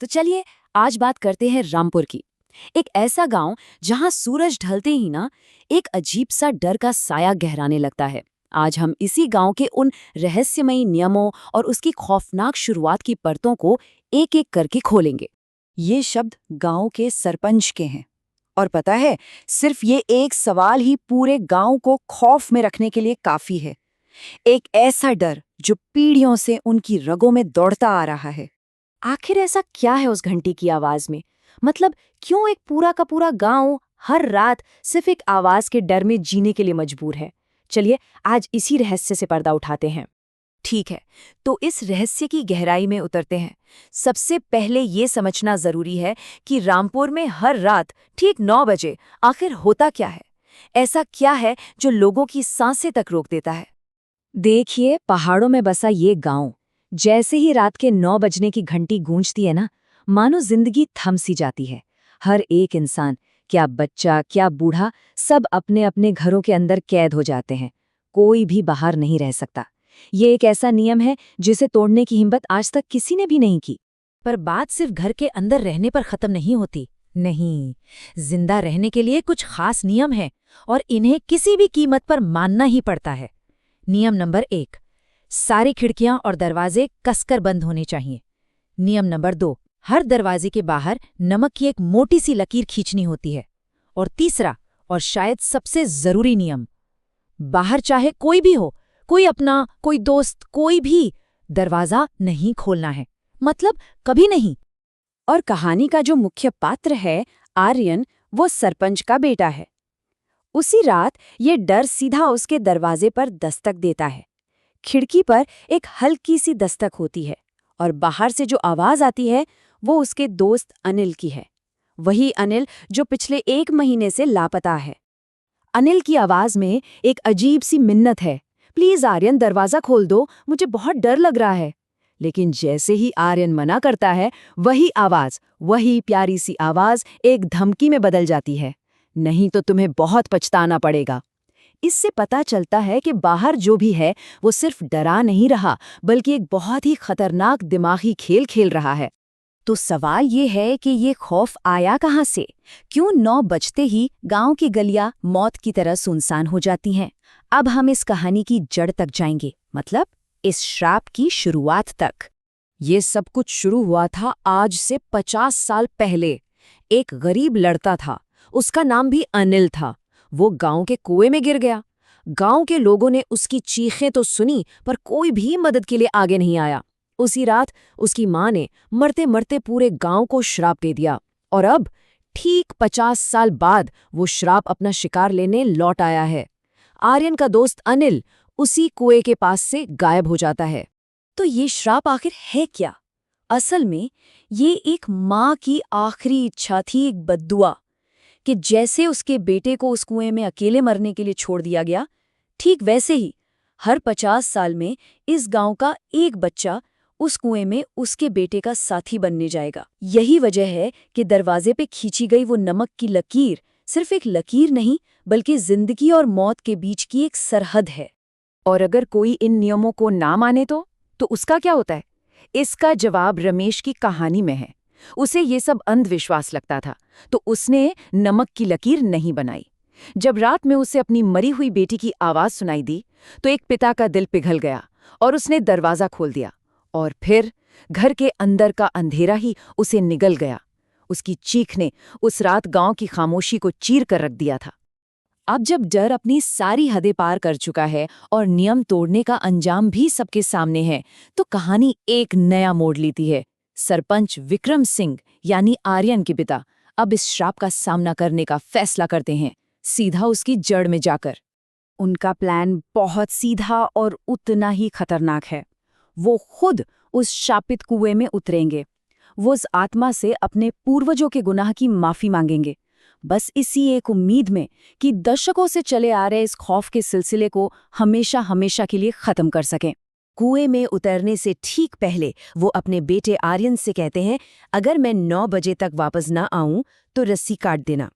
तो चलिए आज बात करते हैं रामपुर की। एक ऐसा गांव जहां सूरज ढलते ही ना एक अजीब सा डर का साया गहराने लगता है। आज हम इसी गांव के उन रहस्यमयी नियमों और उसकी खौफनाक शुरुआत की परतों को एक एक करके खोलेंगे। ये शब्द गांव के सरपंच के हैं। और पता है, सिर्फ ये एक सवाल ही पूरे गांव को खौफ में रखने के लिए काफी है। एक ऐसा डर जो पीढ़ियों से उनकी रगों में दौड़ता आ रहा है। आखिर ऐसा क्या है उस घंटी की आवाज में? मतलब क्यों एक पूरा का पूरा गांव हर रात सिर्फ एक आवाज के डर में जीने के लिए मजबूर है? चलिए आज इसी रहस्य से पर्दा उठाते हैं। ठीक है, तो इस रहस्य की गहराई में उतरते हैं। सबसे पहले ये समझना जरूरी है कि रामपुर में हर रात ठीक 9 बजे आखिर होता क्या है। ऐसा क्या है जो लोगों की सांसें तक रोक देता है? देखिए, पहाड़ों में बसा ये गांव, जैसे ही रात के 9 बजने की घंटी गूंजती है ना, मानो जिंदगी थम सी जाती है। हर एक इंसान, क्या बच्चा क्या बूढ़ा, सब अपने अपने घरों के अंदर कैद हो जाते हैं। कोई भी बाहर नहीं रह सकता। ये एक ऐसा नियम है जिसे तोड़ने की हिम्मत आज तक किसी ने भी नहीं की। पर बात सिर्फ घर के अंदर रहने पर खत्म नहीं होती। नहीं, जिंदा रहने के लिए कुछ खास नियम है और इन्हें किसी भी कीमत पर मानना ही पड़ता है। नियम नंबर 1, सारी खिड़कियां और दरवाजे कसकर बंद होने चाहिए। नियम नंबर 2, हर दरवाजे के बाहर नमक की एक मोटी सी लकीर खींचनी होती है। और तीसरा, और शायद सबसे जरूरी नियम, बाहर चाहे कोई भी हो, कोई अपना, कोई दोस्त, कोई भी, दरवाजा नहीं खोलना है। मतलब कभी नहीं। और कहानी का जो मुख्य पात्र है, आर्यन, वो सरपंच का बेटा है। उसी रात ये डर सीधा उसके दरवाजे पर दस्तक देता है। खिड़की पर एक हल्की सी दस्तक होती है और बाहर से जो आवाज आती है वो उसके दोस्त अनिल की है। वही अनिल जो पिछले 1 महीने से लापता है। अनिल की आवाज में एक अजीब सी मिन्नत है, प्लीज आर्यन दरवाजा खोल दो, मुझे बहुत डर लग रहा है। लेकिन जैसे ही आर्यन मना करता है, वही आवाज, वही प्यारी सी आवाज एक धमकी में बदल जाती है, नहीं तो तुम्हें बहुत पछताना पड़ेगा। इससे पता चलता है कि बाहर जो भी है वो सिर्फ डरा नहीं रहा, बल्कि एक बहुत ही खतरनाक दिमागी खेल खेल रहा है। तो सवाल ये है कि ये खौफ आया कहाँ से? क्यों 9 बजते ही गांव की गलियां मौत की तरह सुनसान हो जाती हैं? अब हम इस कहानी की जड़ तक जाएंगे, मतलब इस श्राप की शुरुआत तक। ये सब कुछ शुरू हुआ था आज से 50 साल पहले। एक गरीब लड़का था, उसका नाम भी अनिल था। वो गांव के कुएं में गिर गया। गांव के लोगों ने उसकी चीखें तो सुनी, पर कोई भी मदद के लिए आगे नहीं आया। उसी रात उसकी मां ने मरते मरते पूरे गांव को श्राप दे दिया। और अब ठीक 50 साल बाद वो श्राप अपना शिकार लेने लौट आया है। आर्यन का दोस्त अनिल उसी कुएं के पास से गायब हो जाता है। तो ये श्राप आखिर है क्या? असल में ये एक मां की आखिरी इच्छा थी, एक बद्दुआ, कि जैसे उसके बेटे को उस कुएं में अकेले मरने के लिए छोड़ दिया गया, ठीक वैसे ही हर 50 साल में इस गांव का एक बच्चा उस कुएं में उसके बेटे का साथी बनने जाएगा। यही वजह है कि दरवाजे पे खींची गई वो नमक की लकीर सिर्फ एक लकीर नहीं, बल्कि जिंदगी और मौत के बीच की एक सरहद है। और अगर कोई इन नियमों को ना माने तो उसका क्या होता है? इसका जवाब रमेश की कहानी में है। उसे ये सब अंधविश्वास लगता था, तो उसने नमक की लकीर नहीं बनाई। जब रात में उसे अपनी मरी हुई बेटी की आवाज सुनाई दी, तो एक पिता का दिल पिघल गया और उसने दरवाजा खोल दिया। और फिर घर के अंदर का अंधेरा ही उसे निगल गया। उसकी चीख ने उस रात गांव की खामोशी को चीर कर रख दिया था। अब जब डर अपनी सारी हदें पार कर चुका है और नियम तोड़ने का अंजाम भी सबके सामने है, तो कहानी एक नया मोड़ लेती है। सरपंच विक्रम सिंह यानी आर्यन के पिता अब इस श्राप का सामना करने का फैसला करते हैं, सीधा उसकी जड़ में जाकर। उनका प्लान बहुत सीधा और उतना ही खतरनाक है। वो खुद उस शापित कुएं में उतरेंगे। वो उस आत्मा से अपने पूर्वजों के गुनाह की माफी मांगेंगे, बस इसी एक उम्मीद में कि दशकों से चले आ रहे इस खौफ के सिलसिले को हमेशा हमेशा के लिए खत्म कर सकें। कुएं में उतरने से ठीक पहले वो अपने बेटे आर्यन से कहते हैं, अगर मैं 9 बजे तक वापस ना आऊं तो रस्सी काट देना।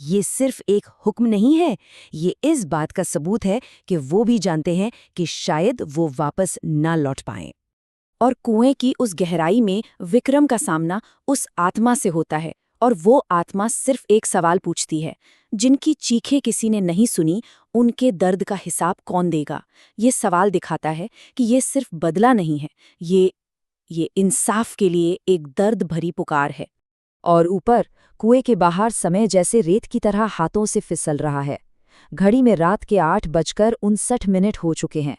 ये सिर्फ एक हुक्म नहीं है, ये इस बात का सबूत है कि वो भी जानते हैं कि शायद वो वापस ना लौट पाएं। और कुएं की उस गहराई में विक्रम का सामना उस आत्मा से होता है, और वो आत्मा सिर्फ एक सवाल पूछती है, जिनकी चीखें किसी ने नहीं सुनी, उनके दर्द का हिसाब कौन देगा। ये सवाल दिखाता है कि ये सिर्फ बदला नहीं है, ये इंसाफ के लिए एक दर्द भरी पुकार है। और ऊपर कुएं के बाहर समय जैसे रेत की तरह हाथों से फिसल रहा है। घड़ी में रात के 8:59 हो चुके हैं।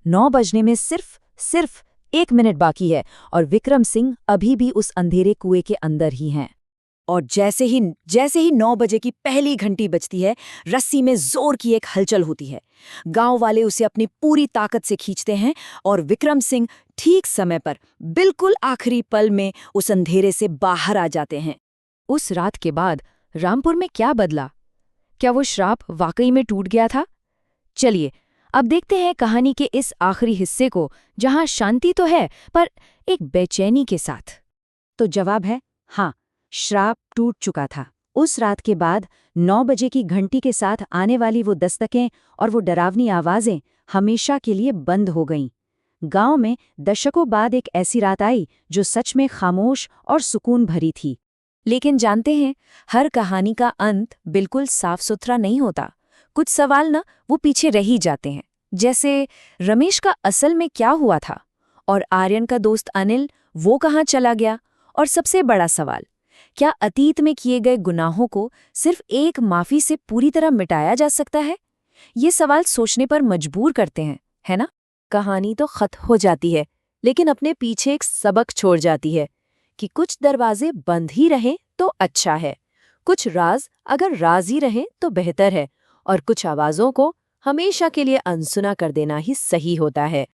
9 बजने में सिर्फ 1 मिनट बाकी है और विक्रम सिंह अभी भी उस अंधेरे कुएं के अंदर ही हैं। और जैसे ही 9 बजे की पहली घंटी बजती है, रस्सी में जोर की एक हलचल होती है। गांव वाले उसे अपनी पूरी ताकत से खींचते हैं और विक्रम सिंह ठीक समय पर, बिल्कुल आखिरी पल में उस अंधेरे से बाहर आ जाते हैं। उस रात के बाद रामपुर में क्या बदला? क्या वो श्राप वाकई में टूट गया था? चलिए अब देखते हैं कहानी के इस आखिरी हिस्से को, जहां शांति तो है पर एक बेचैनी के साथ। तो जवाब है हाँ, श्राप टूट चुका था। उस रात के बाद 9 बजे की घंटी के साथ आने वाली वो दस्तकें और वो डरावनी आवाजें हमेशा के लिए बंद हो गईं। गांव में दशकों बाद एक ऐसी रात आई जो सच में खामोश और सुकून भरी थी। लेकिन जानते हैं, हर कहानी का अंत बिल्कुल साफ सुथरा नहीं होता। कुछ सवाल ना वो पीछे रह ही जाते हैं, जैसे रमेश का असल में क्या हुआ था, और आर्यन का दोस्त अनिल वो कहाँ चला गया, और सबसे बड़ा सवाल, क्या अतीत में किए गए गुनाहों को सिर्फ एक माफी से पूरी तरह मिटाया जा सकता है? ये सवाल सोचने पर मजबूर करते हैं, है ना? कहानी तो खत्म हो जाती है, लेकिन अपने पीछे एक सबक छोड़ जाती है कि कुछ दरवाजे बंद ही रहें तो अच्छा है, कुछ राज अगर राज ही रहें तो बेहतर है, और कुछ आवाज़ों को हमेशा के लिए अनसुना कर देना ही सही होता है।